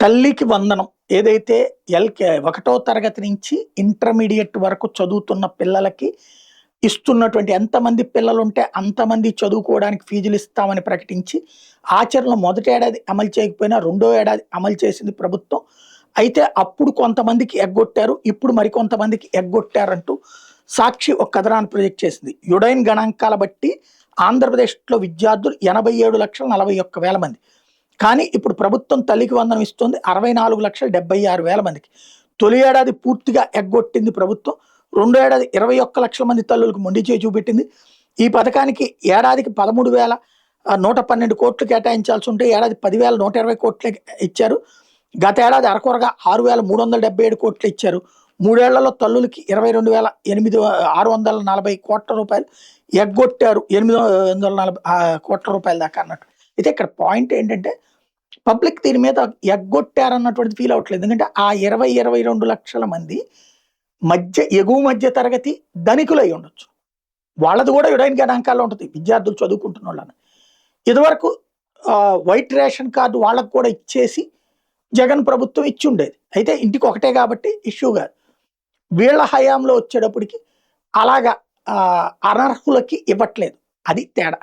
తల్లికి వందనం ఏదైతే ఒకటో తరగతి నుంచి ఇంటర్మీడియట్ వరకు చదువుతున్న పిల్లలకి ఇస్తున్నటువంటి ఎంతమంది పిల్లలుంటే అంతమంది చదువుకోవడానికి ఫీజులు ఇస్తామని ప్రకటించి ఆచరణలో మొదటి ఏడాది అమలు చేయకపోయినా రెండో ఏడాది అమలు చేసింది ప్రభుత్వం. అయితే అప్పుడు కొంతమందికి ఎగ్గొట్టారు, ఇప్పుడు మరికొంతమందికి ఎగ్గొట్టారంటూ సాక్షి ఒక కథనాన్ని ప్రొజెక్ట్ చేసింది. యుడైన్ గణాంకాల బట్టి ఆంధ్రప్రదేశ్లో విద్యార్థులు 87,41,000 మంది. కానీ ఇప్పుడు ప్రభుత్వం తల్లికి వందనం ఇస్తుంది 64,76,000 మందికి. తొలి ఏడాది పూర్తిగా ఎగ్గొట్టింది ప్రభుత్వం. రెండో ఏడాది 21 లక్షల మంది తల్లులకు మొండి చేయి చూపెట్టింది. ఈ పథకానికి ఏడాదికి 13,112 కోట్లు కేటాయించాల్సి ఉంటే ఏడాది 10,120 కోట్లే ఇచ్చారు. గత ఏడాది అరకొరగా 6,377 కోట్లు ఇచ్చారు. మూడేళ్లలో తల్లులకి 22,640 కోట్ల రూపాయలు ఎగ్గొట్టారు. 840 కోట్ల రూపాయల దాకా అన్నట్టు. అయితే ఇక్కడ పాయింట్ ఏంటంటే పబ్లిక్ దీని మీద ఎగ్గొట్టారన్నటువంటిది ఫీల్ అవ్వట్లేదు. ఎందుకంటే ఆ 22 లక్షల మంది ఎగువ మధ్య తరగతి ధనికులై ఉండొచ్చు. వాళ్ళది కూడా యుడైన్ గణాంకాల్లో ఉంటుంది, విద్యార్థులు చదువుకుంటున్న వాళ్ళని. ఇదివరకు వైట్ రేషన్ కార్డు వాళ్ళకు కూడా ఇచ్చేసి జగన్ ప్రభుత్వం ఇచ్చి ఉండేది. అయితే ఇంటికి ఒకటే కాబట్టి ఇష్యూ కాదు. వీళ్ళ హయాంలో వచ్చేటప్పటికి అలాగా అనర్హులకి ఇవ్వట్లేదు. అది తేడా.